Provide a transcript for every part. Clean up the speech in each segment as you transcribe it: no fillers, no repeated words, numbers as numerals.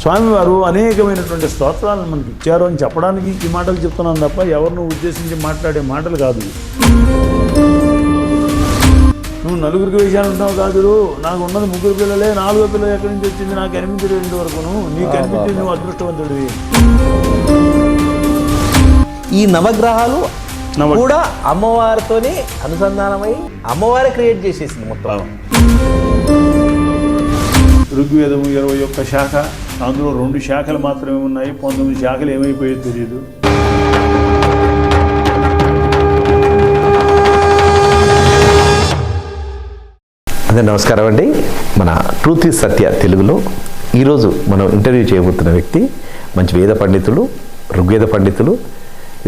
స్వామివారు అనేకమైనటువంటి స్తోత్రాలను మనకి ఇచ్చారు అని చెప్పడానికి ఈ మాటలు చెప్తున్నాను తప్ప ఎవరిని ఉద్దేశించి మాట్లాడే మాటలు కాదు. నువ్వు నలుగురికి వేసానంటున్నావు కాదు, నాకు ఉన్నది 3 పిల్లలే, 4వ పిల్ల ఎక్కడి నుంచి వచ్చింది, నాకు 8 వరకును, నీకు అనిపించింది నువ్వు అదృష్టవంతుడివి. ఈ నవగ్రహాలు కూడా అమ్మవారితోనే అనుసంధానమై అమ్మవారే క్రియేట్ చేసేసింది మొత్తం. ఋగ్వేదము 21 శాఖ, అందులో 2 శాఖలు మాత్రమే ఉన్నాయి, 19 శాఖలు ఏమైపోయేది తెలియదు. అదే నమస్కారం అండి. మన ట్రూత్ ఈజ్ సత్య తెలుగులో ఈరోజు మనం ఇంటర్వ్యూ చేయబోతున్న వ్యక్తి మంచి వేద పండితులు, ఋగ్వేద పండితులు,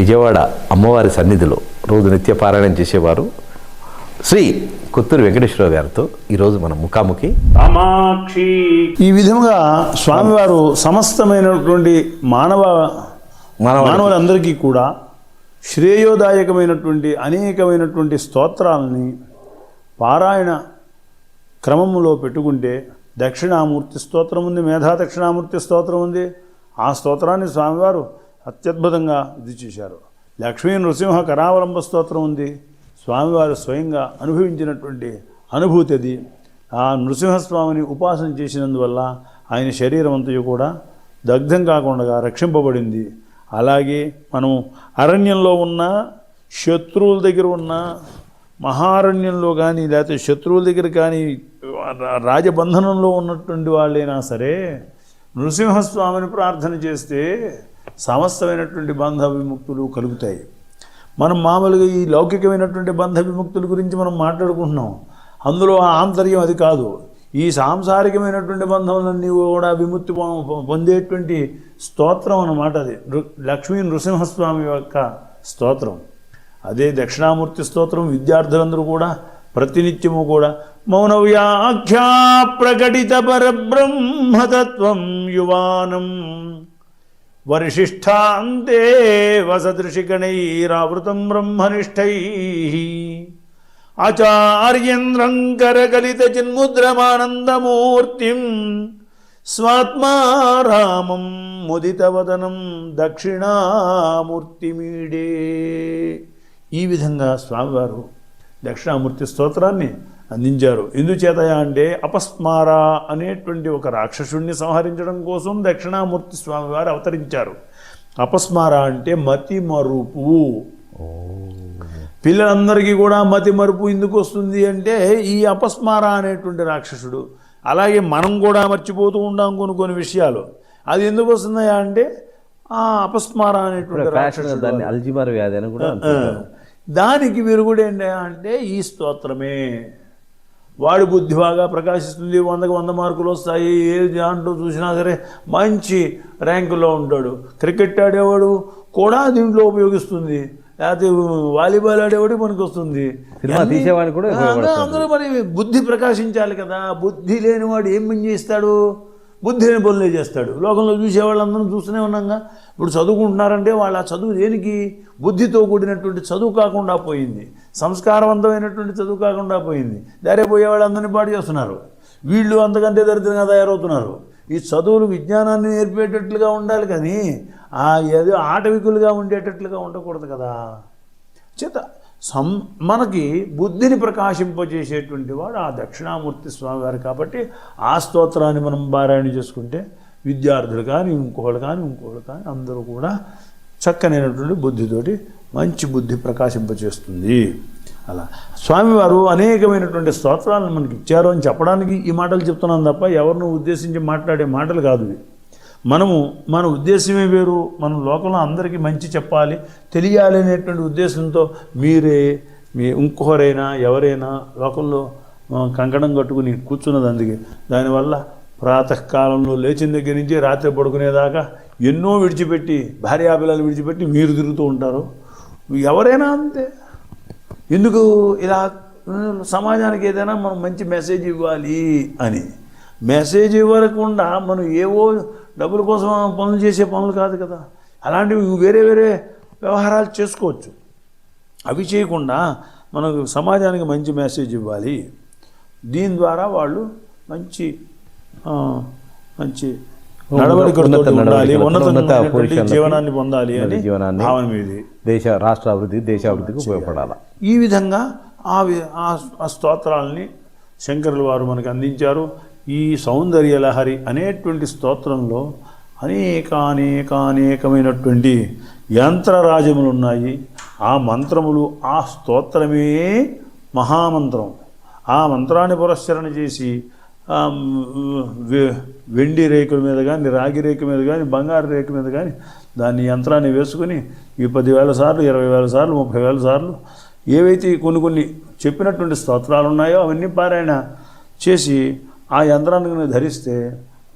విజయవాడ అమ్మవారి సన్నిధిలో రోజు నిత్య పారాయణం చేసేవారు శ్రీ కొత్తూరు వెంకటేశ్వరరావు గారితో ఈరోజు మనం ముఖాముఖి. ఈ విధంగా స్వామివారు సమస్తమైనటువంటి మానవులందరికీ కూడా శ్రేయోదాయకమైనటువంటి అనేకమైనటువంటి స్తోత్రాలని పారాయణ క్రమములో పెట్టుకుంటే దక్షిణామూర్తి స్తోత్రం ఉంది, మేధా దక్షిణామూర్తి స్తోత్రం ఉంది. ఆ స్తోత్రాన్ని స్వామివారు అత్యద్భుతంగా ఇది చేశారు. లక్ష్మీ నృసింహ కరావలంబ స్తోత్రం ఉంది, స్వామివారు స్వయంగా అనుభవించినటువంటి అనుభూతి అది. ఆ నృసింహస్వామిని ఉపాసన చేసినందువల్ల ఆయన శరీరం అంతయు కూడా దగ్ధం కాకుండా రక్షింపబడింది. అలాగే మనం అరణ్యంలో ఉన్న శత్రువుల దగ్గర ఉన్న మహారణ్యంలో కానీ లేకపోతే శత్రువుల దగ్గర కానీ రాజబంధనంలో ఉన్నటువంటి వాళ్ళైనా సరే నృసింహస్వామిని ప్రార్థన చేస్తే సమస్తమైనటువంటి బంధ విముక్తులు కలుగుతాయి. మనం మామూలుగా ఈ లౌకికమైనటువంటి బంధ విముక్తుల గురించి మనం మాట్లాడుకుంటున్నాం, అందులో ఆంతర్యం అది కాదు. ఈ సాంసారికమైనటువంటి బంధములన్నీ కూడా విముక్తి పొందేటువంటి స్తోత్రం అన్నమాట అది. లక్ష్మీ నృసింహస్వామి యొక్క స్తోత్రం అదే దక్షిణామూర్తి స్తోత్రం. విద్యార్థులందరూ కూడా ప్రతినిత్యము కూడా మౌన వ్యాఖ్యా ప్రకటిత పరబ్రహ్మతత్వం యువానం వరిశిష్టాంతే వసదృషిగణైరావృతం బ్రహ్మనిష్టైః ఆచార్యేంద్రం కరకలిత చిన్ముద్రమానందమూర్తిం స్వాత్మారామం ముదితవదనం దక్షిణామూర్తిమీడే. ఈ విధంగా స్వామివారు దక్షిణామూర్తి స్తోత్రాన్ని అందించారు. ఎందుచేతయా అంటే అపస్మార అనేటువంటి ఒక రాక్షసుడిని సంహరించడం కోసం దక్షిణామూర్తి స్వామివారు అవతరించారు. అపస్మార అంటే మతి మరుపు. పిల్లలందరికీ కూడా మతి మరుపు ఎందుకు వస్తుంది అంటే ఈ అపస్మార అనేటువంటి రాక్షసుడు. అలాగే మనం కూడా మర్చిపోతూ ఉంటాం కొన్ని విషయాలు. అది ఎందుకు వస్తున్నాయా అంటే ఆ అపస్మార అనేటువంటి రాక్షసుడు, దాన్ని అల్జీమర్ వ్యాధి అని కూడా దానికి విరుగుడు ఏంటి అంటే ఈ స్తోత్రమే. వాడి బుద్ధి బాగా ప్రకాశిస్తుంది, 100కి 100 మార్కులు వస్తాయి, ఏ దాంట్లో చూసినా సరే మంచి ర్యాంకులో ఉంటాడు. క్రికెట్ ఆడేవాడు కూడా దీంట్లో ఉపయోగిస్తుంది, లేకపోతే వాలీబాల్ ఆడేవాడు మనకు వస్తుంది. అందరూ మరి బుద్ధి ప్రకాశించాలి కదా. బుద్ధి లేనివాడు ఏం పని చేస్తాడు? బుద్ధి లేని పనులే చేస్తాడు. లోకంలో చూసేవాళ్ళందరం చూస్తూనే ఉన్నాగా. ఇప్పుడు చదువుకుంటున్నారంటే వాళ్ళ చదువు దేనికి? బుద్ధితో కూడినటువంటి చదువు కాకుండా పోయింది, సంస్కారవంతమైనటువంటి చదువు కాకుండా పోయింది. దారే పోయేవాళ్ళందరినీ పాటు చేస్తున్నారు. వీళ్ళు అంతకంటే దరిద్రంగా తయారవుతున్నారు. ఈ చదువులు విజ్ఞానాన్ని నేర్పేటట్లుగా ఉండాలి కానీ ఏదో ఆటవికులుగా ఉండేటట్లుగా ఉండకూడదు కదా. చేత మనకి బుద్ధిని ప్రకాశింపజేసేటువంటి వాడు ఆ దక్షిణామూర్తి స్వామివారు. కాబట్టి ఆ స్తోత్రాన్ని మనం పారాయణ చేసుకుంటే విద్యార్థులు కానీ ఇంకోళ్ళు కానీ అందరూ కూడా చక్కనైనటువంటి బుద్ధితోటి మంచి బుద్ధి ప్రకాశింపజేస్తుంది. అలా స్వామివారు అనేకమైనటువంటి స్తోత్రాలను మనకి ఇచ్చారు అని చెప్పడానికి ఈ మాటలు చెప్తున్నాను తప్ప ఎవరిని ఉద్దేశించి మాట్లాడే మాటలు కాదు. మన ఉద్దేశమే వేరు. మనం లోకంలో అందరికీ మంచి చెప్పాలి, తెలియాలి అనేటువంటి ఉద్దేశంతో మీ ఇంకొకరైనా ఎవరైనా లోకంలో కంకణం కట్టుకుని కూర్చున్నది. అందుకే దానివల్ల ప్రాతకాలంలో లేచిన దగ్గర నుంచి రాత్రి పడుకునేదాకా ఎన్నో విడిచిపెట్టి భార్యాపిల్లలు విడిచిపెట్టి మీరు తిరుగుతూ ఉంటారు. ఎవరైనా అంతే. ఎందుకు ఇలా సమాజానికి ఏదైనా మనం మంచి మెసేజ్ ఇవ్వాలి అని మెసేజ్ ఇవ్వకుండా మనం ఏవో డబ్బుల కోసం పనులు చేసే పనులు కాదు కదా. అలాంటివి వేరే వ్యవహారాలు చేసుకోవచ్చు. అవి చేయకుండా మనకు సమాజానికి మంచి మెసేజ్ ఇవ్వాలి. దీని ద్వారా వాళ్ళు మంచి నడవడికతో ఉండాలి, ఉన్నత ఉన్నతమైనటువంటి జీవనాన్ని పొందాలి అని జీవనాన్ని భావన మీది. రాష్ట్ర అభివృద్ధి, దేశాభివృద్ధికి ఉపయోగపడాలి. ఈ విధంగా ఆ స్తోత్రాలని శంకరుల వారు మనకు అందించారు. ఈ సౌందర్య లహరి అనేటువంటి స్తోత్రంలో అనేకమైనటువంటి యంత్రరాజములు ఉన్నాయి. ఆ మంత్రములు, ఆ స్తోత్రమే మహామంత్రం. ఆ మంత్రాన్ని పురస్చరణ చేసి వెండి రేకుల మీద కానీ, రాగి రేకు మీద కానీ, బంగారు రేకు మీద కానీ దాన్ని యంత్రాన్ని వేసుకుని ఈ 10,000 సార్లు, 20,000 సార్లు, 30,000 సార్లు ఏవైతే కొన్ని చెప్పినటువంటి స్తోత్రాలు ఉన్నాయో అవన్నీ పారాయణ చేసి ఆ యంత్రాన్ని ధరిస్తే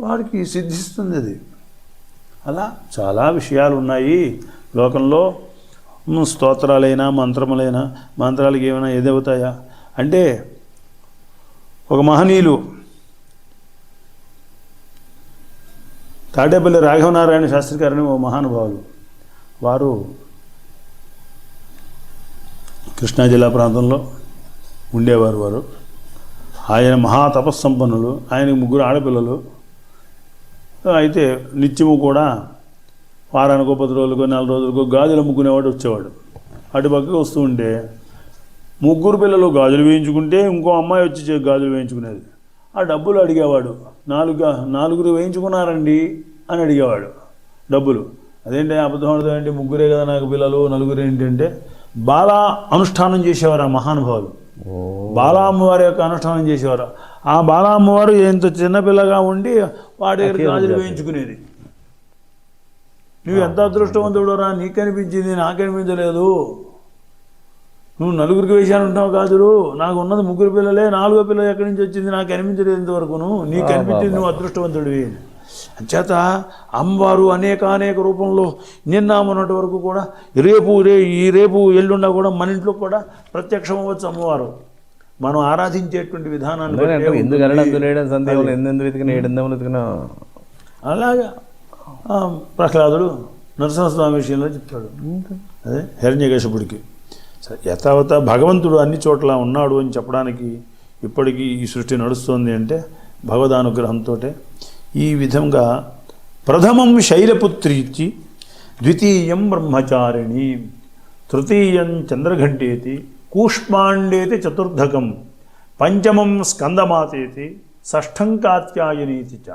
వాడికి సిద్ధిస్తుంది. అది అలా చాలా విషయాలు ఉన్నాయి లోకంలో. స్తోత్రాలైనా మంత్రములైనా, మంత్రాలకి ఏమైనా ఎదవుతాయా అంటే, ఒక మహనీయులు తాడేపల్లి రాఘవనారాయణ శాస్త్రి గారని ఓ మహానుభావులు, వారు కృష్ణా జిల్లా ప్రాంతంలో ఉండేవారు. వారు ఆయన మహాతపస్సంపన్నులు. ఆయనకు 3 ఆడపిల్లలు. అయితే నిత్యము కూడా వారానికో 10 రోజులకో 4 రోజులకో గాజులు అమ్ముకునేవాడు వచ్చేవాడు. అటుపక్కకి వస్తూ ఉంటే 3 పిల్లలు గాజులు వేయించుకుంటే ఇంకో అమ్మాయి వచ్చి గాజులు వేయించుకునేది. ఆ డబ్బులు అడిగేవాడు. 4 వేయించుకున్నారండి అని అడిగేవాడు డబ్బులు. అదేంటి అబద్ధం ఆడుతాయంటే 3 కదా నాకు పిల్లలు, 4 ఏంటంటే బాలా అనుష్ఠానం చేసేవారు ఆ మహానుభావులు. బాలా అమ్మవారి యొక్క అనుష్ఠానం చేసేవారు. ఆ బాలా అమ్మవారు ఎంత చిన్నపిల్లగా ఉండి వాడి దగ్గర గాజులు వేయించుకునేది. నువ్వు ఎంత అదృష్టవంతుడు రా, నీకు అనిపించింది, నాకు అనిపించలేదు. నువ్వు 4కి వేసానంటున్నావు గాజులు, నాకు ఉన్నది 3 పిల్లలే, 4వ పిల్ల ఎక్కడి నుంచి వచ్చింది నాకు అనిపించలేదు ఇంతవరకును, నీకు అనిపించింది, నువ్వు అదృష్టవంతుడివి. అంచేత అమ్మవారు అనేక రూపంలో నిన్న మొన్నటి వరకు కూడా రేపు ఎల్లుండా కూడా మన ఇంట్లో కూడా ప్రత్యక్షం అవ్వచ్చు అమ్మవారు. మనం ఆరాధించేటువంటి విధానాన్ని అలాగా ప్రహ్లాదుడు నరసింహస్వామి విషయంలో చెప్తాడు. అదే హిరణ్యకశిపుడికి యథావత భగవంతుడు అన్ని చోట్ల ఉన్నాడు అని చెప్పడానికి ఇప్పటికీ ఈ సృష్టి నడుస్తోంది అంటే భగవదానుగ్రహంతో. ఈ విధంగా ప్రథమం శైలపుత్రీచి, ద్వితీయం బ్రహ్మచారిణి, తృతీయం చంద్రఘంటేతి, కూష్మాండేతి చతుర్థకం, పంచమం స్కందమాతేతి, షష్ఠం కాత్యాయనీతి చ,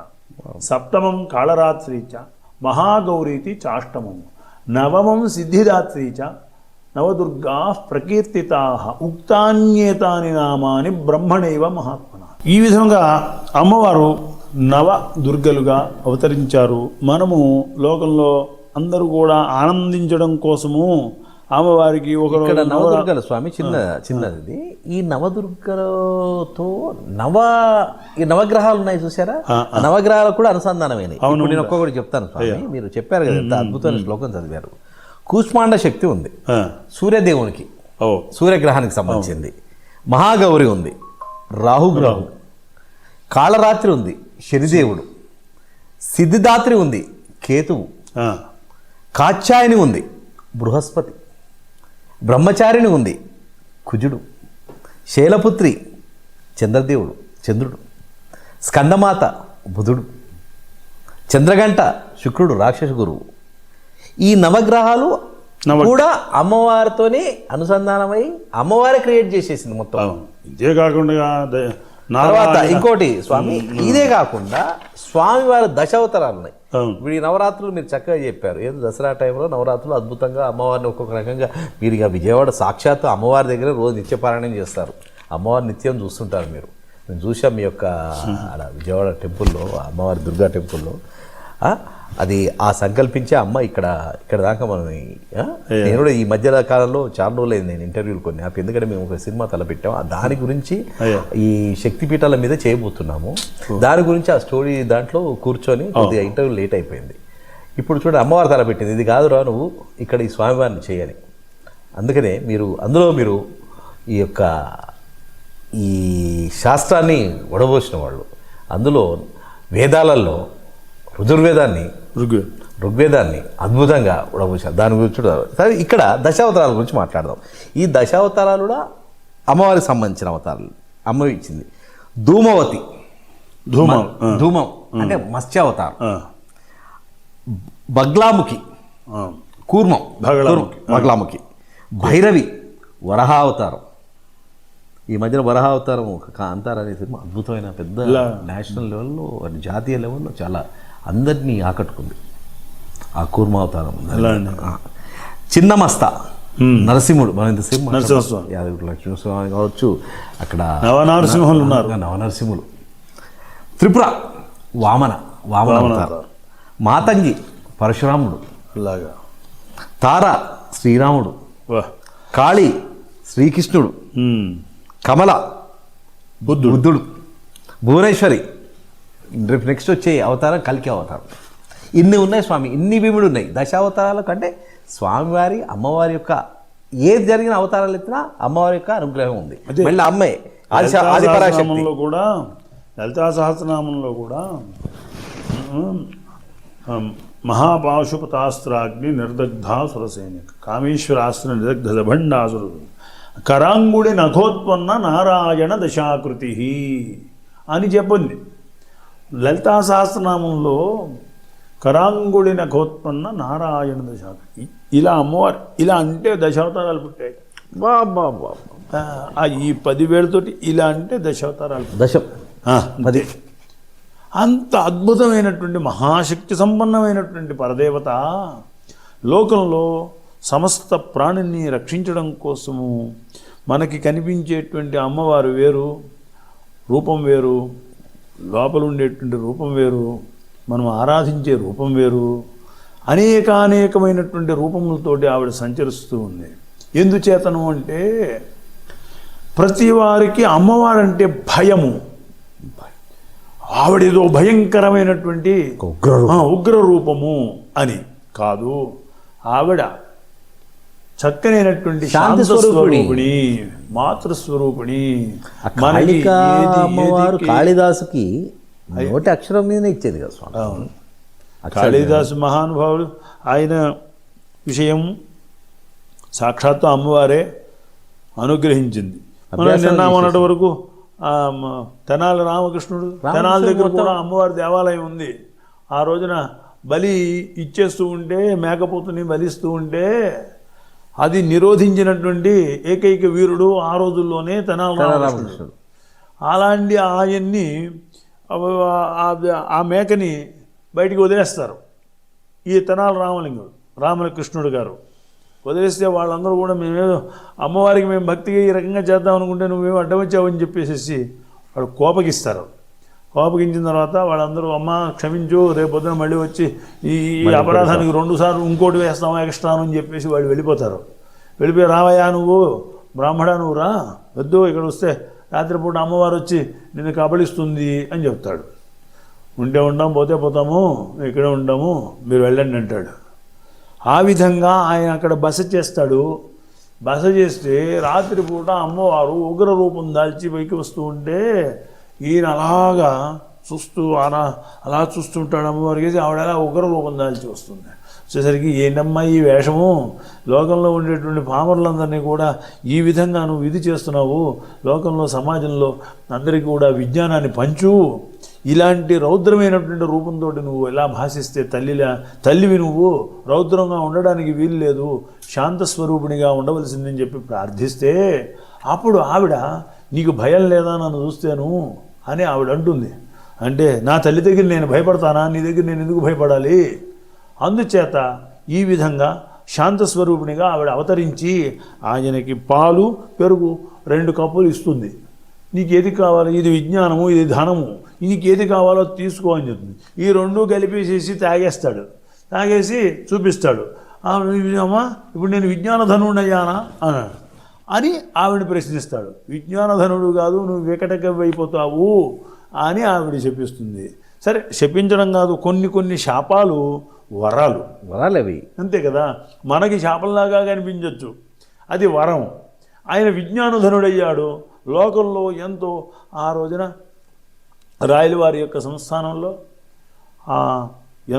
సప్తమం కాళరాత్రి చ, మహాగౌరీతి చాష్టమం, నవమం సిద్ధిదాత్రి చ, నవదుర్గా ప్రకీర్తితా ఉక్తాన్యేతాని నామాని బ్రహ్మణైవ మహాత్మన. ఈ విధంగా అమ్మవారు నవ దుర్గలుగా అవతరించారు. మనము లోకంలో అందరూ కూడా ఆనందించడం కోసము అమ్మవారికి ఒక నవదుర్గల స్వామి చిన్నది. ఈ నవదుర్గలతో ఈ నవగ్రహాలు ఉన్నాయి చూసారా, నవగ్రహాలకు కూడా అనుసంధానమైనవి. నేను ఒక్కొక్కటి చెప్తాను స్వామి. మీరు చెప్పారు కదా, ఎంత అద్భుతమైన శ్లోకం చదివారు. కూష్మాండ శక్తి ఉంది సూర్యదేవునికి, సూర్యగ్రహానికి సంబంధించింది. మహాగౌరి ఉంది, రాహుగ్రహం. కాళరాత్రి ఉంది, శనిదేవుడు. సిద్ధిదాత్రి ఉంది, కేతువు. కాత్యాయని ఉంది, బృహస్పతి. బ్రహ్మచారిణి ఉంది, కుజుడు. శైలపుత్రి చంద్రదేవుడు, చంద్రుడు. స్కందమాత బుధుడు. చంద్రగంట శుక్రుడు, రాక్షస గురువు. ఈ నవగ్రహాలు కూడా అమ్మవారితోనే అనుసంధానమై అమ్మవారే క్రియేట్ చేసేసింది మొత్తం. ఇదే కాకుండా తర్వాత ఇంకోటి స్వామి, ఇదే కాకుండా స్వామివారి దశావతారాలు ఉన్నాయి. ఇప్పుడు ఈ నవరాత్రులు మీరు చక్కగా చెప్పారు. ఏదో దసరా టైంలో నవరాత్రులు అద్భుతంగా అమ్మవారిని ఒక్కొక్క రకంగా, మీరు ఇక విజయవాడ సాక్షాత్తు అమ్మవారి దగ్గర రోజు నిత్యపారాయణం చేస్తారు. అమ్మవారి నిత్యం చూస్తుంటారు మీరు. నేను చూసాం మీ యొక్క విజయవాడ టెంపుల్లో, అమ్మవారి దుర్గా టెంపుల్లో. అది ఆ సంకల్పించే అమ్మ ఇక్కడ దాకా మనం. నేను కూడా ఈ మధ్య కాలంలో చాలా రోజులైంది నేను ఇంటర్వ్యూలు కొన్ని ఆపి, ఎందుకంటే మేము ఒక సినిమా తలపెట్టాము. దాని గురించి ఈ శక్తిపీఠాల మీద చేయబోతున్నాము. దాని గురించి ఆ స్టోరీ దాంట్లో కూర్చొని కొద్దిగా ఇంటర్వ్యూ లేట్ అయిపోయింది. ఇప్పుడు చూడండి, అమ్మవారు తలపెట్టింది, ఇది కాదురా నువ్వు ఇక్కడ ఈ స్వామివారిని చేయాలి. అందుకనే అందులో మీరు ఈ శాస్త్రాన్ని వడబోసిన వాళ్ళు. అందులో వేదాలలో ఋగ్వేదాన్ని అద్భుతంగా ఉడబోసారు. దాని గురించి సరే, ఇక్కడ దశావతారాల గురించి మాట్లాడదాం. ఈ దశావతారాలు కూడా అమ్మవారికి సంబంధించిన అవతారాలు. అమ్మ ఇచ్చింది ధూమవతి, ధూమం అంటే మత్స్యావతారం. బగ్లాముఖి ఆ, కూర్మం, బగలాముఖి. బగ్లాముఖి, భైరవి వరహావతారం. ఈ మధ్యన వరహావతారం ఒక కాంతార అనే సినిమా అద్భుతమైన పెద్ద నేషనల్ లెవెల్లో జాతీయ లెవెల్లో చాలా అందరినీ ఆకట్టుకుంది ఆ కూర్మావతారం. చిన్నమస్త నరసింహుడు, మన ఇంతసేపు నరసింహస్వామి, యాదగిరి లక్ష్మీస్వామి కావచ్చు, అక్కడ నవనరసింహులు ఉన్నారు. నవనరసింహులు. త్రిపుర వామన అవతారం. మాతంగి పరశురాముడు, అలాగా. తార శ్రీరాముడు, వా. కాళీ శ్రీకృష్ణుడు, కమల బుద్ధుడు, భువనేశ్వరి రేపు నెక్స్ట్ వచ్చే అవతారం కల్కి అవతారం. ఇన్ని ఉన్నాయి స్వామి, ఇన్ని భీముడు ఉన్నాయి. దశావతారాల కంటే స్వామివారి అమ్మవారి యొక్క ఏది జరిగిన అవతారాలు ఎత్తినా అమ్మవారి యొక్క అనుగ్రహం ఉంది. మళ్ళీ అమ్మాయి ఆదిపరాశక్తిలో కూడా, లలితా సహస్రనామంలో కూడా మహాపాశుపతాస్త్రాగ్ని నిర్దగ్ధ సురసైనిక కామేశ్వరాస్త్ర నిర్దగ్ధ జభండాసురు కరాంగుడి నఖోత్పన్న నారాయణ దశాకృతి అని చెప్పింది. లలితా సహస్రనామంలో కరాంగుడి నఖోత్పన్న నారాయణ దశాకృతి, ఇలా అమ్మవారు ఇలా అంటే దశావతారాలు పుట్టాయి. ఈ 10,000తోటి ఇలా అంటే దశావతారాలు. దశం 10. అంత అద్భుతమైనటువంటి మహాశక్తి సంపన్నమైనటువంటి పరదేవత లోకంలో సమస్త ప్రాణిని రక్షించడం కోసము మనకి కనిపించేటువంటి అమ్మవారు వేరు, రూపం వేరు, లోపల ఉండేటువంటి రూపం వేరు, మనం ఆరాధించే రూపం వేరు, అనేకమైనటువంటి రూపములతోటి ఆవిడ సంచరిస్తూ ఉంది. ఎందుచేతను అంటే ప్రతి వారికి అమ్మవారంటే భయము. ఆవిడేదో భయంకరమైనటువంటి ఉగ్ర రూపము అని కాదు, ఆవిడ చక్కనైనటువంటి శాంత స్వరూపిణి, మాతృస్వరూపిణి. అమ్మవారు కాళిదాసుకి నోటి అక్షరం మీద ఇచ్చేది కదా స్వామి. కాళిదాసు మహానుభావుడు, ఆయన విషయం సాక్షాత్తు అమ్మవారే అనుగ్రహించింది. నిన్న మొన్నటి వరకు తెనాలి రామకృష్ణుడు, తెనాలి దగ్గర కూడా అమ్మవారి దేవాలయం ఉంది. ఆ రోజున బలి ఇచ్చేస్తూ ఉంటే, మేకపోతుని బలిస్తూ ఉంటే అది నిరోధించినటువంటి ఏకైక వీరుడు ఆ రోజుల్లోనే తెనాలి రామకృష్ణుడు. అలాంటి ఆయన్ని ఆ మేకని బయటికి వదిలేస్తారు. ఈ తెనాలి రామకృష్ణుడు గారు వదిలేస్తే వాళ్ళందరూ కూడా మేమేదో అమ్మవారికి మేము భక్తిగా ఈ రకంగా చేద్దాం అనుకుంటే నువ్వేమో అడ్డం వచ్చావని చెప్పేసి వాడు కోపగిస్తారు. కోపగించిన తర్వాత వాళ్ళందరూ అమ్మ క్షమించు, రేపు పొద్దున మళ్ళీ వచ్చి ఈ అపరాధానికి 2 సార్లు ఇంకోటి వేస్తాం ఎక్స్ట్రాను అని చెప్పేసి వాళ్ళు వెళ్ళిపోతారు. వెళ్ళిపోయి రావయ్యా నువ్వు బ్రాహ్మణ నువ్వు రా, వద్దు ఇక్కడ వస్తే రాత్రిపూట అమ్మవారు వచ్చి నిన్ను కబళిస్తుంది అని చెప్తాడు. ఉంటే ఉంటాం, పోతే పోతాము, ఇక్కడే ఉంటాము, మీరు వెళ్ళండి అంటాడు. ఆ విధంగా ఆయన అక్కడ బస చేస్తాడు. బస చేస్తే రాత్రిపూట అమ్మవారు ఉగ్ర రూపం దాల్చి పైకి వస్తూ ఉంటే ఈయన అలాగా చూస్తూ అలా చూస్తుంటాడు. అమ్మవారికి ఆవిడ అలా ఉగ్ర రూపం దాల్చి వస్తుంది. వచ్చేసరికి ఏంటమ్మా ఈ వేషము, లోకంలో ఉండేటువంటి పామరులందరినీ కూడా ఈ విధంగా నువ్వు ఇది చేస్తున్నావు, లోకంలో సమాజంలో అందరికీ కూడా విజ్ఞానాన్ని పంచు, ఇలాంటి రౌద్రమైనటువంటి రూపంతో నువ్వు ఎలా భాషిస్తే తల్లివి నువ్వు రౌద్రంగా ఉండడానికి వీలు లేదు, శాంతస్వరూపిణిగా ఉండవలసిందని చెప్పి ప్రార్థిస్తే అప్పుడు ఆవిడ నీకు భయం లేదా నన్ను చూస్తేను అని ఆవిడ అంటుంది. అంటే నా తల్లి దగ్గర నేను భయపడతానా, నీ దగ్గర నేను ఎందుకు భయపడాలి? అందుచేత ఈ విధంగా శాంతస్వరూపిణిగా ఆవిడ అవతరించి ఆయనకి పాలు పెరుగు 2 కప్పులు ఇస్తుంది. నీకు ఏది కావాలి, ఇది విజ్ఞానము, ఇది ధనము, నీకు ఏది కావాలో తీసుకో అని చెప్తుంది. ఈ 2 కలిపేసేసి తాగేస్తాడు. తాగేసి చూపిస్తాడు. అమ్మా ఇప్పుడు నేను విజ్ఞానధనుడయ్యానా అని ఆవిడ ప్రశ్నిస్తాడు. విజ్ఞానధనుడు కాదు, నువ్వు వికటకవైపోతావు అని ఆవిడ శపిస్తుంది. సరే, శపించడం కాదు, కొన్ని శాపాలు వరాలు అవి అంతే కదా. మనకి శాపంలాగా కనిపించవచ్చు, అది వరం. ఆయన విజ్ఞానధనుడయ్యాడు. లోకంలో ఎంతో ఆ రోజున రాయలవారి యొక్క సంస్థానంలో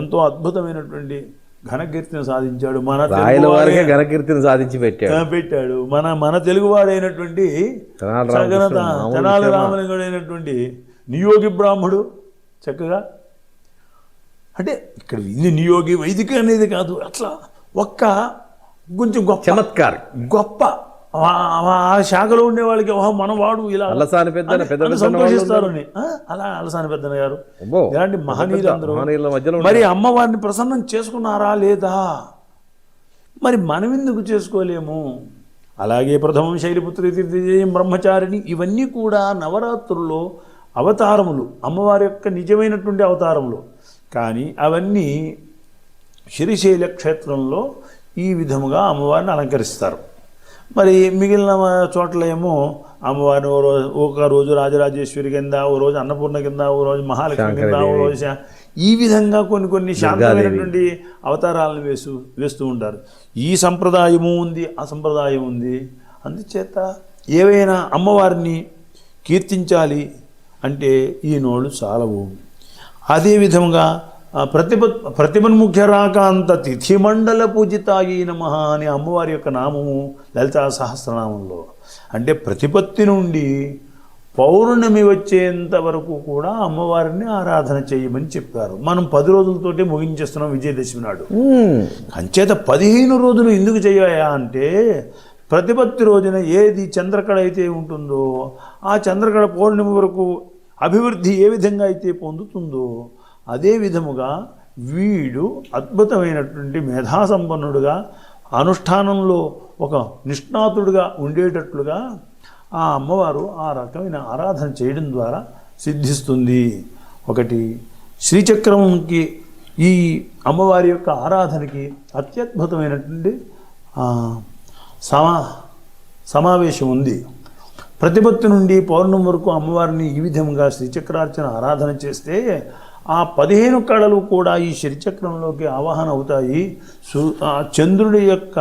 ఎంతో అద్భుతమైనటువంటి ఘనకీర్తిని సాధించాడు. మన రాయలవారికే ఘనకీర్తిని సాధించి పెట్టాడు. మన తెలుగువాడైనటువంటి తెనాలి రామలింగుడైనటువంటి నియోగి బ్రాహ్మడు చక్కగా అంటే ఇక్కడ ఇది నియోగి వైదిక అనేది కాదు, అట్లా కొంచెం గొప్ప చమత్కారం, గొప్ప ఆ శాఖలో ఉండే వాళ్ళకి మనవాడు ఇలా అలసాని పెద్ద సంతోషిస్తారు అని. అలా అలసాని పెద్దన గారు ఇలాంటి మహనీయులందరూ మధ్యలో మరి అమ్మవారిని ప్రసన్నం చేసుకున్నారా లేదా? మరి మనం ఎందుకు చేసుకోలేము? అలాగే ప్రథమం శైలిపుత్రి తీర్థజయం బ్రహ్మచారిణి, ఇవన్నీ కూడా నవరాత్రుల్లో అవతారములు, అమ్మవారి యొక్క నిజమైనటువంటి అవతారములు. కానీ అవన్నీ శ్రీశైల క్షేత్రంలో ఈ విధముగా అమ్మవారిని అలంకరిస్తారు. మరి మిగిలిన చోట్ల ఏమో అమ్మవారిని ఒక రోజు రాజరాజేశ్వరి కింద, ఓ రోజు అన్నపూర్ణ కింద, ఓ రోజు మహాలక్ష్మి కింద, ఓ రోజు ఈ విధంగా కొన్ని శాంతమైనటువంటి అవతారాలను వేస్తూ ఉంటారు. ఈ సంప్రదాయము ఉంది, ఆ సంప్రదాయం ఉంది. అందుచేత ఏవైనా అమ్మవారిని కీర్తించాలి అంటే ఈ నోళ్ళు చాలవు. అదేవిధంగా ప్రతిమన్ముఖ్యరాకాంత తిథిమండల పూజితాయి నమః అని అమ్మవారి యొక్క నామము లలితా సహస్రనామంలో. అంటే ప్రతిపత్తి నుండి పౌర్ణమి వచ్చేంత వరకు కూడా అమ్మవారిని ఆరాధన చేయమని చెప్పారు. మనం 10 రోజులతోటే ముగించేస్తున్నాం విజయదశమి నాడు. అంచేత 15 రోజులు ఎందుకు చేయాయా అంటే ప్రతిపత్తి రోజున ఏది చంద్రకళ అయితే ఉంటుందో ఆ చంద్రకళ పౌర్ణమి వరకు అభివృద్ధి ఏ విధంగా అయితే పొందుతుందో అదే విధముగా వీడు అద్భుతమైనటువంటి మేధాసంపన్నుడుగా అనుష్ఠానంలో ఒక నిష్ణాతుడుగా ఉండేటట్లుగా ఆ అమ్మవారు ఆ రకమైన ఆరాధన చేయడం ద్వారా సిద్ధిస్తుంది. ఒకటి శ్రీచక్రంకి ఈ అమ్మవారి యొక్క ఆరాధనకి అత్యద్భుతమైనటువంటి సమావేశం ఉంది. ప్రతిపత్తి నుండి పౌర్ణమి వరకు అమ్మవారిని ఈ విధంగా శ్రీచక్రార్చన ఆరాధన చేస్తే ఆ 15 కళలు కూడా ఈ శ్రీచక్రంలోకి ఆవాహన అవుతాయి. చంద్రుడి యొక్క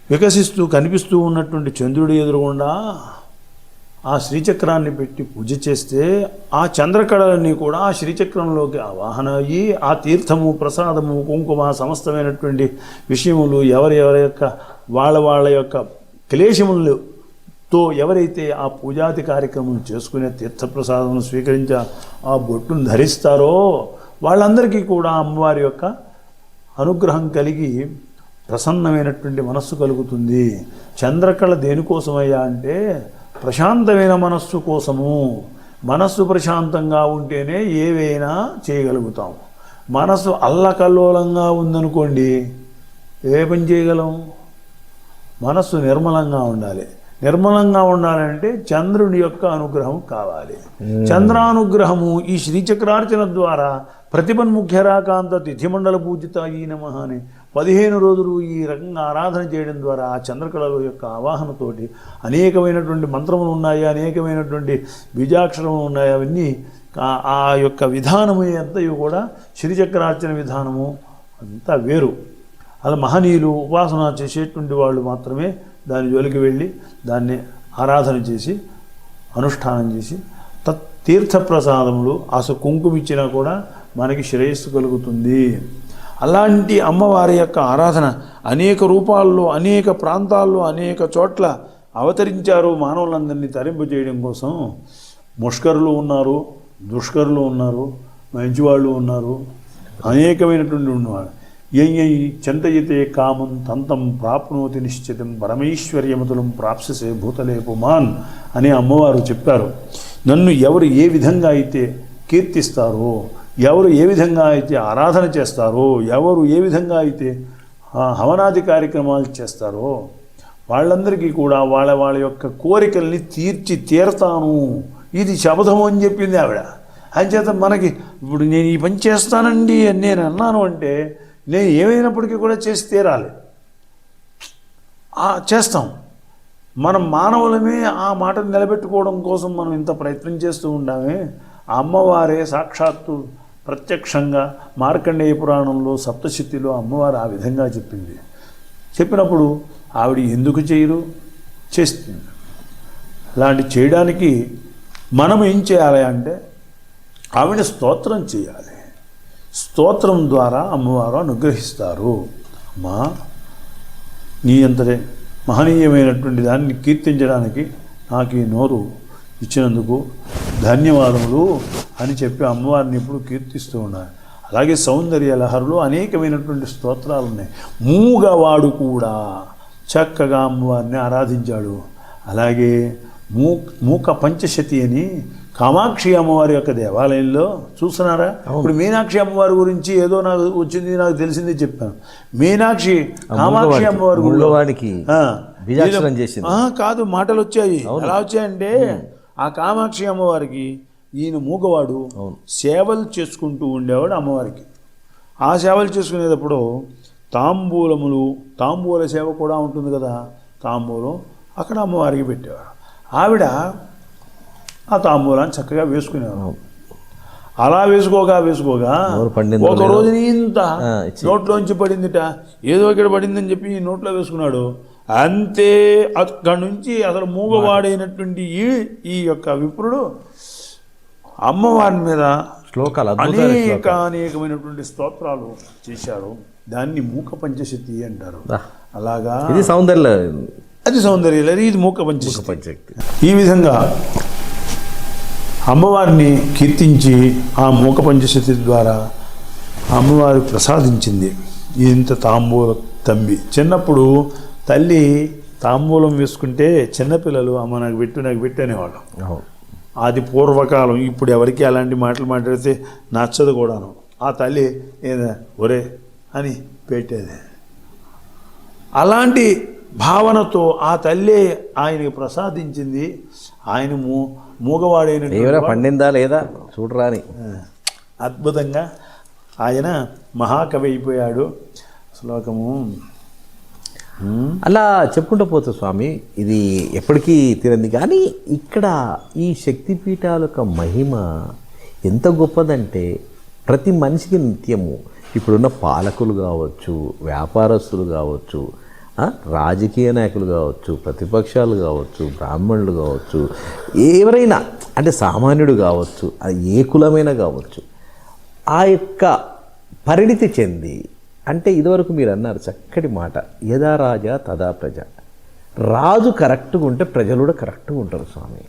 వికసిస్తూ కనిపిస్తూ ఉన్నటువంటి చంద్రుడి ఎదురుగుండా ఆ శ్రీచక్రాన్ని పెట్టి పూజ చేస్తే ఆ చంద్రకళలన్నీ కూడా ఆ శ్రీచక్రంలోకి ఆవాహన అయ్యి ఆ తీర్థము, ప్రసాదము, కుంకుమ సమస్తమైనటువంటి విషయములు ఎవరి యొక్క వాళ్ళ యొక్క క్లేశములతో ఎవరైతే ఆ పూజాది కార్యక్రమం చేసుకునే తీర్థప్రసాదం స్వీకరించి ఆ బొట్టును ధరిస్తారో వాళ్ళందరికీ కూడా అమ్మవారి యొక్క అనుగ్రహం కలిగి ప్రసన్నమైనటువంటి మనస్సు కలుగుతుంది. చంద్రకళ దేనికోసమయ్యా అంటే ప్రశాంతమైన మనస్సు కోసము. మనస్సు ప్రశాంతంగా ఉంటేనే ఏవైనా చేయగలుగుతాం. మనస్సు అల్లకల్లోలంగా ఉందనుకోండి ఏ పని చేయగలం? మనస్సు నిర్మలంగా ఉండాలి. నిర్మలంగా ఉండాలంటే చంద్రుని యొక్క అనుగ్రహం కావాలి. చంద్రానుగ్రహము ఈ శ్రీచక్రార్చన ద్వారా ప్రతిపన్ముఖ్యరాకాంత తిథిమండల పూజితాయి నమః అని 15 రోజులు ఈ రకంగా ఆరాధన చేయడం ద్వారా ఆ చంద్రకళల యొక్క ఆవాహనతోటి అనేకమైనటువంటి మంత్రములు ఉన్నాయి, అనేకమైనటువంటి బీజాక్షరములు ఉన్నాయి. అవన్నీ ఆ యొక్క విధానము అంతయు కూడా శ్రీచక్రార్చన విధానము అంతా వేరు. అలా మహనీయులు ఉపాసన చేసేటువంటి వాళ్ళు మాత్రమే దాని జోలికి వెళ్ళి దాన్ని ఆరాధన చేసి అనుష్ఠానం చేసి తీర్థప్రసాదములు అసలు కుంకుమ ఇచ్చినా కూడా మనకి శ్రేయస్సు కలుగుతుంది. అలాంటి అమ్మవారి యొక్క ఆరాధన అనేక రూపాల్లో, అనేక ప్రాంతాల్లో, అనేక చోట్ల అవతరించారు. మానవులందరినీ తరింపు చేయడం కోసం ముష్కరులు ఉన్నారు, దుష్కరులు ఉన్నారు, మంచివాళ్ళు ఉన్నారు, అనేకమైనటువంటి ఉన్నవాళ్ళు. చింతయితే కామం తంతం ప్రాప్నోతి నిశ్చితం పరమేశ్వర్యమతులం ప్రాప్ససే భూతలే పుమాన్ అని అమ్మవారు చెప్పారు. నన్ను ఎవరు ఏ విధంగా అయితే కీర్తిస్తారో, ఎవరు ఏ విధంగా అయితే ఆరాధన చేస్తారో, ఎవరు ఏ విధంగా అయితే హవనాది కార్యక్రమాలు చేస్తారో వాళ్ళందరికీ కూడా వాళ్ళ యొక్క కోరికల్ని తీర్తాను. ఇది శపథము అని చెప్పింది ఆవిడ. అంచేత మనకి ఇప్పుడు నేను ఈ పని చేస్తానండి అని నేను అన్నాను అంటే నేను ఏమైనప్పటికీ కూడా చేసి తీరాలి. చేస్తాం. మనం మానవులమే ఆ మాటను నిలబెట్టుకోవడం కోసం మనం ఇంత ప్రయత్నం చేస్తూ ఉంటామే. అమ్మవారే సాక్షాత్తు ప్రత్యక్షంగా మార్కండేయ పురాణంలో సప్తశతిలో అమ్మవారు ఆ విధంగా చెప్పింది. చెప్పినప్పుడు ఆవిడ ఎందుకు చేయరు? చేస్తుంది. అలాంటి చేయడానికి మనం ఏం చేయాలి అంటే ఆవిడ స్తోత్రం చేయాలి. స్తోత్రం ద్వారా అమ్మవారు అనుగ్రహిస్తారు. అమ్మా, నీ అంతటే మహనీయమైనటువంటి దాన్ని కీర్తించడానికి నాకు ఈ నోరు ఇచ్చినందుకు ధన్యవాదములు అని చెప్పి అమ్మవారిని ఎప్పుడు కీర్తిస్తూ ఉన్నారు. అలాగే సౌందర్య లహరిలో అనేకమైనటువంటి స్తోత్రాలు ఉన్నాయి. మూగవాడు కూడా చక్కగా అమ్మవారిని ఆరాధించాడు. అలాగే మూక పంచశతి అని కామాక్షి అమ్మవారి యొక్క దేవాలయంలో చూస్తున్నారా. ఇప్పుడు మీనాక్షి అమ్మవారి గురించి ఏదో నాకు వచ్చింది, నాకు తెలిసింది చెప్పాను. మీనాక్షి కామాక్షి అమ్మవారి గుళ్ళవాడికి కాదు, మాటలు వచ్చాయి. ఎలా వచ్చాయంటే ఆ కామాక్షి అమ్మవారికి ఈయన మూగవాడు సేవలు చేసుకుంటూ ఉండేవాడు అమ్మవారికి. ఆ సేవలు చేసుకునేటప్పుడు తాంబూల సేవ కూడా ఉంటుంది కదా, తాంబూలం అక్కడ అమ్మవారికి పెట్టేవారు. ఆవిడ ఆ తాంబూలాన్ని చక్కగా వేసుకునేవారు. అలా వేసుకోగా ఒక రోజుని ఇంత నోట్లోంచి పడిందిట, ఏదో ఇక్కడ పడిందని చెప్పి ఈ నోట్లో వేసుకున్నాడు. అంతే అక్కడి నుంచి అసలు మూగవాడైనటువంటి ఈ యొక్క విప్రుడు అమ్మవారి మీద శ్లోకాలు అనేకమైనటువంటి స్తోత్రాలు చేశారు. దాన్ని మూక పంచశతి అంటారు. అలాగా అది సౌందర్య, ఇది మూక పంచశక్తి. ఈ విధంగా అమ్మవారిని కీర్తించి ఆ మూక పంచశతి ద్వారా అమ్మవారు ప్రసాదించింది ఇంత తాంబూల తంబి. చిన్నప్పుడు తల్లి తాంబూలం వేసుకుంటే చిన్నపిల్లలు అమ్మ నాకు పెట్టు అనేవాళ్ళు. అది పూర్వకాలం. ఇప్పుడు ఎవరికి అలాంటి మాటలు మాట్లాడితే నచ్చదు కూడాను. ఆ తల్లి ఒరే అని పెట్టేది. అలాంటి భావనతో ఆ తల్లి ఆయనకి ప్రసాదించింది. ఆయన మూగవాడైన పండిందా లేదా చూడరా అని అద్భుతంగా ఆయన మహాకవి అయిపోయాడు. శ్లోకము అలా చెప్పుకుంటూ పోతు స్వామి, ఇది ఎప్పటికీ తీరంది. కానీ ఇక్కడ ఈ శక్తిపీఠాల యొక్క మహిమ ఎంత గొప్పదంటే ప్రతి మనిషికి నిత్యము ఇప్పుడున్న పాలకులు కావచ్చు, వ్యాపారస్తులు కావచ్చు, రాజకీయ నాయకులు కావచ్చు, ప్రతిపక్షాలు కావచ్చు, బ్రాహ్మణులు కావచ్చు, ఎవరైనా అంటే సామాన్యుడు కావచ్చు, అది ఏ కులమైనా కావచ్చు, ఆ యొక్క పరిణితి చెంది అంటే ఇదివరకు మీరు అన్నారు చక్కటి మాట, యదా రాజా తదా ప్రజ. రాజు కరెక్ట్గా ఉంటే ప్రజలు కూడా కరెక్ట్గా ఉంటారు స్వామి.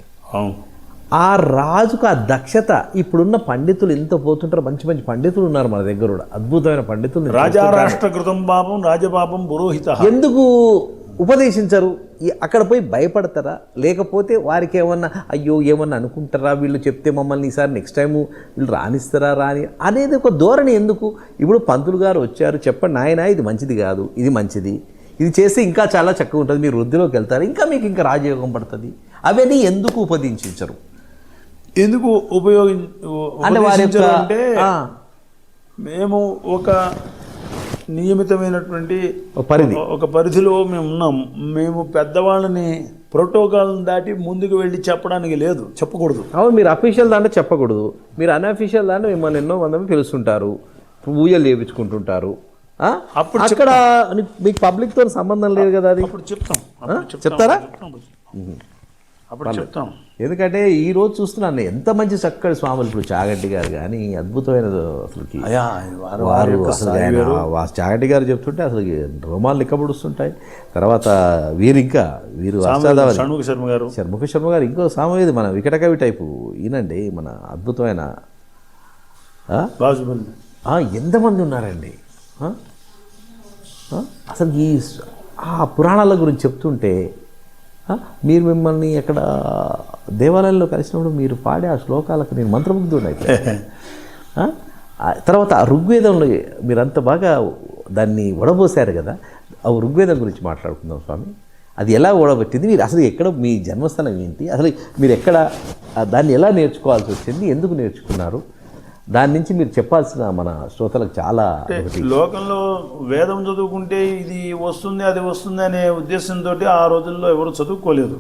ఆ రాజుకు ఆ దక్షత, ఇప్పుడున్న పండితులు ఎంత పోతుంటారు, మంచి మంచి పండితులు ఉన్నారు మన దగ్గర కూడా, అద్భుతమైన పండితులు. రాజా రాష్ట్రకృతం పాపం రాజపాపం పురోహిత. ఎందుకు ఉపదేశించరు? అక్కడ పోయి భయపడతారా? లేకపోతే వారికి ఏమన్నా అయ్యో ఏమన్నా అనుకుంటారా, వీళ్ళు చెప్తే మమ్మల్ని ఈసారి నెక్స్ట్ టైము వీళ్ళు రాణిస్తారా రాని అనేది ఒక ధోరణి ఎందుకు? ఇప్పుడు పంతులు గారు వచ్చారు, చెప్పండి నాయన ఇది మంచిది కాదు, ఇది మంచిది, ఇది చేస్తే ఇంకా చాలా చక్కగా ఉంటుంది, మీరు వృద్ధిలోకి వెళ్తారు, ఇంకా మీకు ఇంకా రాజయోగం పడుతుంది, అవన్నీ ఎందుకు ఉపదేశించరు? ఎందుకు అంటే వారి అంటే మేము ఒక నియమితమైనటువంటి ఒక పరిధిలో మేము ఉన్నాం. మేము పెద్దవాళ్ళని ప్రోటోకాల్ని దాటి ముందుకు వెళ్ళి చెప్పడానికి లేదు, చెప్పకూడదు. అవును, మీరు అఫీషియల్ దాంట్లో చెప్పకూడదు. మీరు అన్అఫీషియల్ దాంట్లో మిమ్మల్ని ఎన్నో మంది పిలుస్తుంటారు, పూజలు చేయించుకుంటుంటారు. అప్పుడు అక్కడ మీకు పబ్లిక్తో సంబంధం లేదు కదా, అది అప్పుడు చెప్తాం. చెప్తారా? అప్పుడు చెప్తాం. ఎందుకంటే ఈరోజు చూస్తున్నాను ఎంత మంచి చక్కటి స్వాములు. ఇప్పుడు చాగంటి గారు కానీ అద్భుతమైన అసలుకి వారు అసలు చాగంటి గారు చెప్తుంటే అసలు రోమాలు లిక్కబడుస్తుంటాయి. తర్వాత వీరు షణ్ముఖ శర్మ గారు ఇంకో స్వామి ఇది మన వికటకవి టైపు ఈయనండి, మన అద్భుతమైన ఎంతమంది ఉన్నారండి. అసలు ఈ పురాణాల గురించి చెప్తుంటే మీరు మిమ్మల్ని ఎక్కడ దేవాలయంలో కలిసినప్పుడు మీరు పాడే ఆ శ్లోకాలకు నేను మంత్రముగ్ధుడు అయితే. తర్వాత ఋగ్వేదంలో మీరంత బాగా దాన్ని వడబోసారు కదా, ఆ ఋగ్వేదం గురించి మాట్లాడుకుందాం స్వామి. అది ఎలా ఓడబెట్టింది, మీరు అసలు ఎక్కడ మీ జన్మస్థానం ఏంటి, అసలు మీరు ఎక్కడ దాన్ని ఎలా నేర్చుకోవాల్సి వచ్చింది, ఎందుకు నేర్చుకున్నారు, దాని నుంచి మీరు చెప్పాల్సిన మన శ్రోతలకు చాలా. లోకంలో వేదం చదువుకుంటే ఇది వస్తుంది అది వస్తుంది అనే ఉద్దేశంతో ఆ రోజుల్లో ఎవరు చదువుకోలేదు,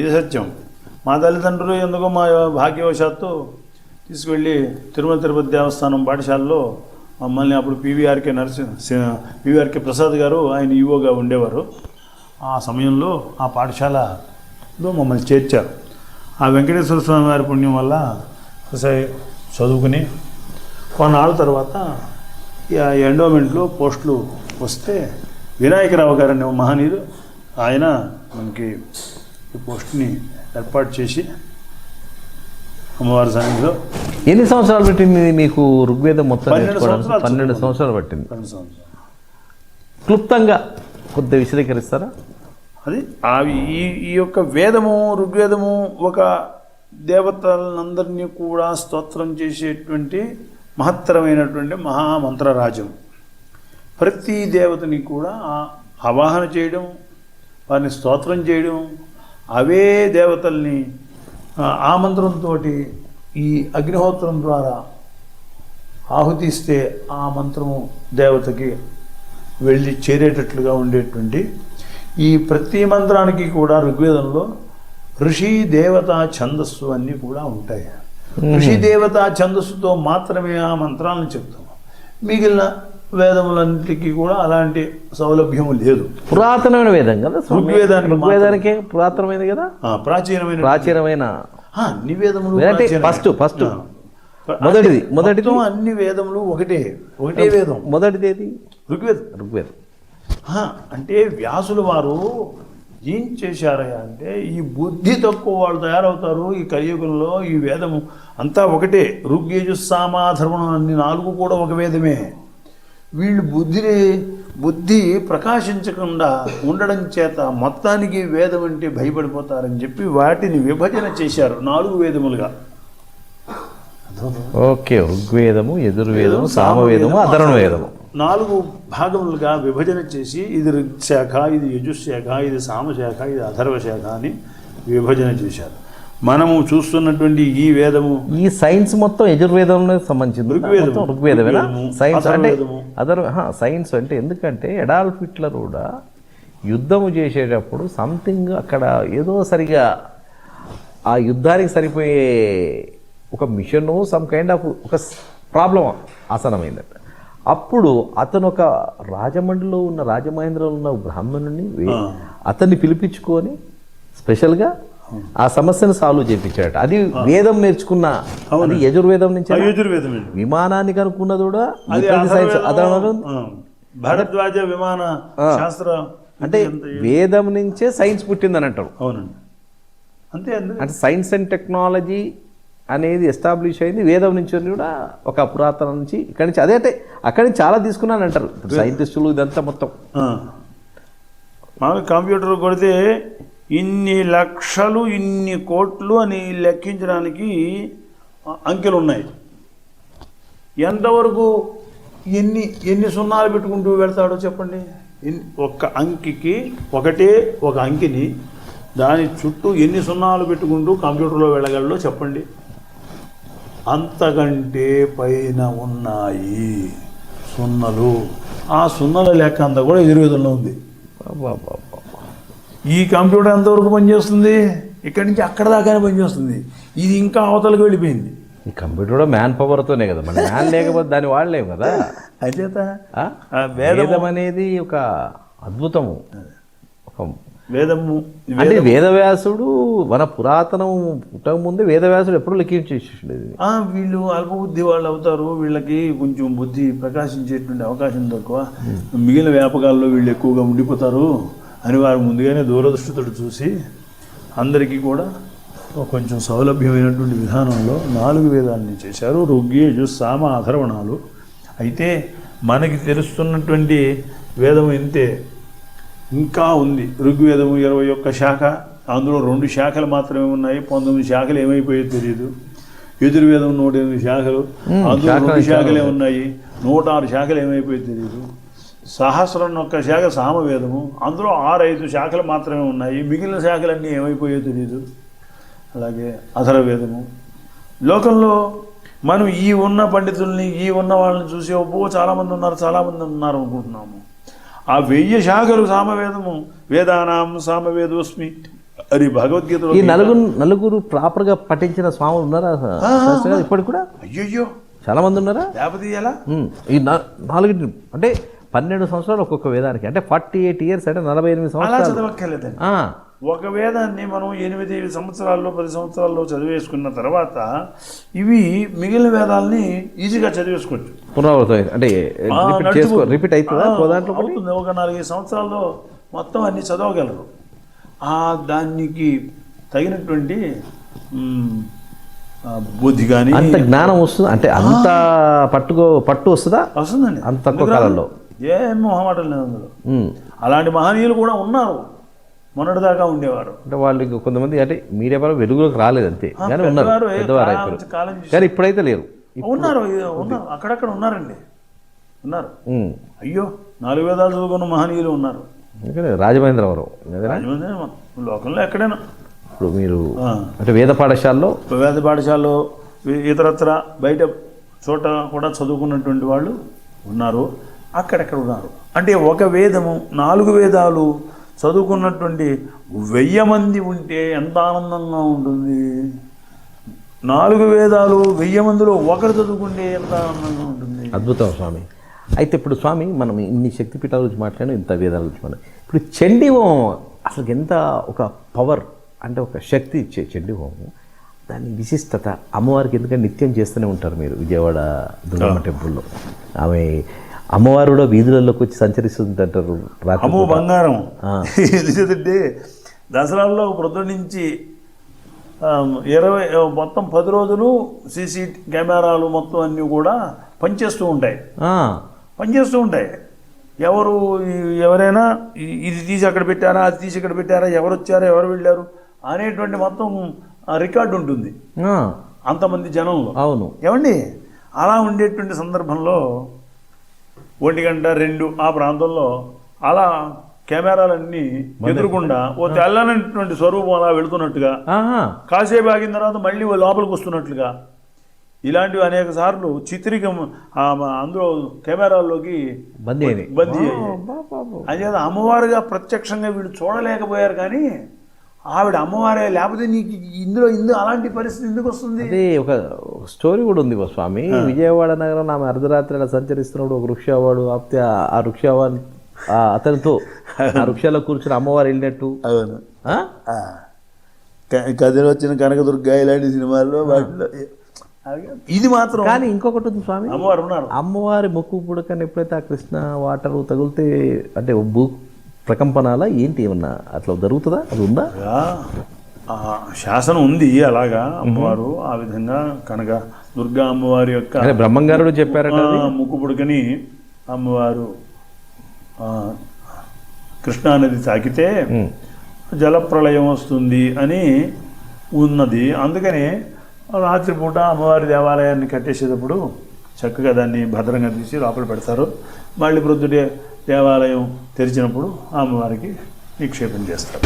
ఇది సత్యం. మా తల్లిదండ్రులు ఎందుకో మా భాగ్యవశాత్తు తీసుకువెళ్ళి తిరుపతి దేవస్థానం పాఠశాలలో మమ్మల్ని అప్పుడు పివిఆర్కే ప్రసాద్ గారు ఆయన ఈవోగా ఉండేవారు. ఆ సమయంలో ఆ పాఠశాలలో మమ్మల్ని చేర్చారు. ఆ వెంకటేశ్వర స్వామి వారి పుణ్యం వల్ల చదువుకుని కొన్నాళ్ళ తర్వాత ఎండోమెంట్లో పోస్టులు వస్తే వినాయకరావు గారు అనే మహనీయుడు ఆయన మనకి ఈ పోస్ట్ని ఏర్పాటు చేసి అమ్మవారి సన్నిధిలో. ఎన్ని సంవత్సరాలు పట్టింది మీకు ఋగ్వేదం మొత్తం 12 నేర్చుకోవడానికి? సంవత్సరాలు 12 సంవత్సరాలు పట్టింది. 12 సంవత్సరాలు. క్లుప్తంగా కొద్దిగా విశదీకరిస్తారా? అది ఈ యొక్క వేదము, ఋగ్వేదము ఒక దేవతలందరినీ కూడా స్తోత్రం చేసేటువంటి మహత్తరమైనటువంటి మహామంత్రరాజ్యం. ప్రతి దేవతని కూడా ఆవాహన చేయడం, వారిని స్తోత్రం చేయడం, అవే దేవతల్ని ఆ మంత్రంతో ఈ అగ్నిహోత్రం ద్వారా ఆహుతిస్తే ఆ మంత్రము దేవతకి వెళ్ళి చేరేటట్లుగా ఉండేటువంటి ఈ ప్రతి మంత్రానికి కూడా ఋగ్వేదంలో ఋషి దేవతా ఛందస్సు అన్నీ కూడా ఉంటాయి. ఋషి దేవతా ఛందస్సుతో మాత్రమే ఆ మంత్రాలను చెప్తాము. మిగిలిన వేదములన్నిటికీ కూడా అలాంటి సౌలభ్యము లేదు. పురాతనమైన వేదం కదా ఋగ్వేదానికే పురాతనమైనది కదా, ప్రాచీనమైన అన్ని వేదములు. ఫస్ట్ మొదటిది అన్ని వేదములు ఒకటే వేదం. మొదటిది ఏది? ఋగ్వేదం. అంటే వ్యాసులు వారు ఏం చేశారయ్యా అంటే, ఈ బుద్ధి తక్కువ వాళ్ళు తయారవుతారు ఈ కలియుగంలో. ఈ వేదము అంతా ఒకటే, ఋగ్యజు సామ అథర్వణం అన్ని 4 కూడా ఒక వేదమే. వీళ్ళు బుద్ధి ప్రకాశించకుండా ఉండడం చేత మొత్తానికి వేదం అంటే భయపడిపోతారని చెప్పి వాటిని విభజన చేశారు 4 వేదములుగా. ఓకే, ఋగ్వేదము, యజుర్వేదము, సామవేదము, అథర్వణ వేదము 4 భాగములుగా విభజన చేసి ఇది ఋగ్శాఖ, ఇది యజుశాఖ, ఇది సామశాఖ, ఇది అథర్వశాఖ అని విభజన చేశారు. మనము చూస్తున్నటువంటి ఈ వేదము, ఈ సైన్స్ మొత్తం యజుర్వేదంలో సంబంధించింది. ఋగ్వేదమేనా? సైన్స్ అంటే సైన్స్ అంటే ఎందుకంటే అడాల్ఫ్ హిట్లర్ కూడా యుద్ధము చేసేటప్పుడు సంథింగ్ అక్కడ ఏదో సరిగా ఆ యుద్ధానికి సరిపోయే ఒక మిషను సమ్ కైండ్ ఆఫ్ ఒక ప్రాబ్లం ఆసనమైందట. అప్పుడు అతను ఒక రాజమండ్రిలో ఉన్న రాజమహేంద్రలో ఉన్న బ్రాహ్మణుని అతన్ని పిలిపించుకొని స్పెషల్గా ఆ సమస్యను సాల్వ్ చేయించాడట. అది వేదం నేర్చుకున్న, అది యజుర్వేదం నుంచి. విమానాన్ని కనుక్కున్నది కూడా సైన్స్, భారద్వాజ విమాన శాస్త్రం. అంటే వేదం నుంచే సైన్స్ పుట్టిందని అంటారు. అవునండి, అంతే. అంటే సైన్స్ అండ్ టెక్నాలజీ అనేది ఎస్టాబ్లిష్ అయింది వేదం నుంచి కూడా, ఒక పురాతనం నుంచి. ఇక్కడి నుంచి అదే అంటే అక్కడి నుంచి చాలా తీసుకున్నాను అంటారు సైంటిస్టులు. ఇదంతా మొత్తం మామూలు కంప్యూటర్ కొడితే ఇన్ని లక్షలు, ఇన్ని కోట్లు అని లెక్కించడానికి అంకెలు ఉన్నాయి. ఎంతవరకు ఎన్ని సున్నాలు పెట్టుకుంటూ వెళ్తాడో చెప్పండి. ఒక్క అంకికి ఒక అంకిని దాని చుట్టూ ఎన్ని సున్నాలు పెట్టుకుంటూ కంప్యూటర్లో వెళ్ళగలడో చెప్పండి. అంతకంటే పైన ఉన్నాయి సున్నలు. ఆ సున్నల లెక్క అంతా కూడా యజుర్వేదంలో ఉంది. ఈ కంప్యూటర్ ఎంతవరకు పనిచేస్తుంది? ఇక్కడి నుంచి అక్కడ దాకానే పనిచేస్తుంది. ఇది ఇంకా అవతలకు వెళ్ళిపోయింది. ఈ కంప్యూటర్ కూడా మ్యాన్ పవర్తోనే కదా, మన మ్యాన్ లేకపోతే దాన్ని వాడలేము కదా. అయితే వేదం అనేది ఒక అద్భుతము. వేదము అంటే వేదవ్యాసుడు మన పురాతనం పుట్టక ముందే వేదవ్యాసుడు ఎప్పుడు లెక్కించేసేది. వీళ్ళు అల్పబుద్ధి వాళ్ళు అవుతారు. వీళ్ళకి కొంచెం బుద్ధి ప్రకాశించేటువంటి అవకాశం తక్కువ. మిగిలిన వ్యాపకాల్లో వీళ్ళు ఎక్కువగా ఉండిపోతారు అని వారు ముందుగానే దూరదృష్టితో చూసి అందరికీ కూడా కొంచెం సౌలభ్యమైనటువంటి విధానంలో 4 వేదాలని చేశారు. ఋగ్యజు సామ అథర్వణాలు. అయితే మనకి తెలుస్తున్నటువంటి వేదం ఇంతే, ఇంకా ఉంది. ఋగ్వేదము 21 శాఖ, అందులో 2 శాఖలు మాత్రమే ఉన్నాయి. 19 శాఖలు ఏమైపోయో తెలియదు. యజుర్వేదం 108 శాఖలు, అందులో 2 శాఖలే ఉన్నాయి. 106 శాఖలు ఏమైపోయో తెలియదు. సహస్రం 1 శాఖ సామవేదము, అందులో 6-5 శాఖలు మాత్రమే ఉన్నాయి. మిగిలిన శాఖలన్నీ ఏమైపోయో తెలియదు. అలాగే అథర్వవేదము. లోకంలో మనం ఈ ఉన్న పండితుల్ని, ఈ ఉన్న వాళ్ళని చూసి చాలామంది ఉన్నారు అనుకుంటున్నాము. ఆ 1000 శాఖలు సామవేదము. వేదానాం సామవేదోస్మి అది భగవద్గీత. ఈ నలుగురు ప్రాపర్గా పఠించిన స్వాములు ఉన్నారా ఇప్పటికి కూడా? అయ్యయ్యో, చాలా మంది ఉన్నారా? లేకపోతే ఎలా? ఈ 4 అంటే 12 సంవత్సరాలు ఒక్కొక్క వేదానికి, అంటే 48 ఇయర్స్, అంటే 48 సంవత్సరాలు చదవక్కర్లేదండి. ఒక వేదాన్ని మనం 8 సంవత్సరాల్లో 10 సంవత్సరాల్లో చదివేసుకున్న తర్వాత ఇవి మిగిలిన వేదాలని ఈజీగా చదివేసుకోవచ్చు. పునరావృతం అంటే రిపీట్ అవుతుందా? అవుతుంది. ఒక 4-5 సంవత్సరాల్లో మొత్తం అన్ని చదవగలరు. దానికి తగినటువంటి బుద్ధి కానీ అంత జ్ఞానం వస్తుంది అంటే అంత పట్టు వస్తుందా? వస్తుందండి అంత తక్కువ కాలంలో. ఏం మొహమాటం లేదు అందులో. అలాంటి మహనీయులు కూడా ఉన్నారు, మొన్నటిదాకా ఉండేవారు. అంటే వాళ్ళు ఇంక కొంతమంది అంటే మీడియా పరంగా వెలుగులోకి రాలేదు అంతే, కానీ ఉన్నారు పెద్దవారు అయిపోయారు, కానీ ఇప్పుడైతే లేరు. ఉన్నారు అక్కడక్కడ ఉన్నారండి, ఉన్నారు. అయ్యో 4 వేదాలు చదువుకున్న మహనీయులు ఉన్నారు. రాజమహేంద్రవరం లోకంలో ఎక్కడైనా ఇప్పుడు మీరు అంటే వేద పాఠశాలలో ఇతరత్ర బయట చోట కూడా చదువుకున్నటువంటి వాళ్ళు ఉన్నారు, అక్కడెక్కడ ఉన్నారు. అంటే ఒక వేదము 4 వేదాలు చదువుకున్నటువంటి 1000 మంది ఉంటే ఎంత ఆనందంగా ఉంటుంది. 4 వేదాలు 1000 మందిలో ఒకరు చదువుకుంటే ఎంత ఆనందంగా ఉంటుంది. అద్భుతం స్వామి. అయితే ఇప్పుడు స్వామి మనం ఇన్ని శక్తిపీఠాల గురించి మాట్లాడాం, ఇంత వేదాల గురించి మాట్లాడాం. ఇప్పుడు చండీ హోమం అసలు ఎంత ఒక పవర్ అంటే ఒక శక్తి ఇచ్చే చండీ హోమం, దాని విశిష్టత అమ్మవారికి ఎందుకంటే నిత్యం చేస్తూనే ఉంటారు మీరు విజయవాడ దుర్గమ్మ టెంపుల్లో. ఆమె అమ్మవారు కూడా వీధులలోకి వచ్చి సంచరిస్తుంటారు. అమ్మో బంగారం ఎందుకంటే దసరాల్లో ప్రొద్దు నుంచి 20 10 రోజులు సీసీ కెమెరాలు మొత్తం అన్నీ కూడా పనిచేస్తూ ఉంటాయి. ఎవరైనా ఇది తీసి అక్కడ పెట్టారా, అది తీసి ఇక్కడ పెట్టారా, ఎవరు వచ్చారా, ఎవరు వెళ్ళారు అనేటువంటి మొత్తం రికార్డు ఉంటుంది అంతమంది జనంలో. అవును ఏమండి, అలా ఉండేటువంటి సందర్భంలో 1 గంట 2 ఆ ప్రాంతంలో అలా కెమెరాలన్నీ ఎదురుకుండా ఓ తెల్లనటువంటి స్వరూపం అలా వెళుతున్నట్టుగా, కాసేపు ఆగిన తర్వాత మళ్ళీ లోపలికి వస్తున్నట్లుగా, ఇలాంటివి అనేక సార్లు చిత్రీకం అందులో కెమెరాల్లోకి బందీ అయ్యేది. అమ్మవారుగా ప్రత్యక్షంగా వీళ్ళు చూడలేకపోయారు, కానీ ఆవిడ అమ్మవారే, లేకపోతే నీకు ఇందులో అలాంటి పరిస్థితి ఎందుకు వస్తుంది? అదే ఒక స్టోరీ కూడా ఉంది స్వామి. విజయవాడ నగరం ఆమె అర్ధరాత్రి అలా సంచరిస్తున్నప్పుడు ఒక వృక్షవాడు ఆపితే ఆ వృక్షవాన్ని అతనితో ఆ వృక్షాల్లో కూర్చుని అమ్మవారు వెళ్ళినట్టు. అవును, కథలు వచ్చిన కనకదుర్గ ఇలాంటి సినిమాల్లో వాటిలో ఇది మాత్రం. కానీ ఇంకొకటి ఉంది స్వామి, అమ్మవారు ఉన్నారు. అమ్మవారి ముక్కు పుడకని ఎప్పుడైతే ఆ కృష్ణ వాటర్ తగిలితే అంటే భూ ప్రకంపనాల ఏంటి ఏమన్నా అట్లా జరుగుతుందా? అది ఉందా? శాసనం ఉంది అలాగా. అమ్మవారు ఆ విధంగా కనుక దుర్గా అమ్మవారి యొక్క బ్రహ్మంగారుడు చెప్పారట, ముక్కు పుడకని అమ్మవారు కృష్ణానది తాకితే జలప్రళయం వస్తుంది అని ఉన్నది. అందుకని రాత్రిపూట అమ్మవారి దేవాలయాన్ని కట్టేసేటప్పుడు చక్కగా దాన్ని భద్రంగా తీసి లోపల పెడతారు. మళ్ళీ ప్రొద్దుటే దేవాలయం తెరిచినప్పుడు అమ్మవారికి నిక్షేపం చేస్తారు.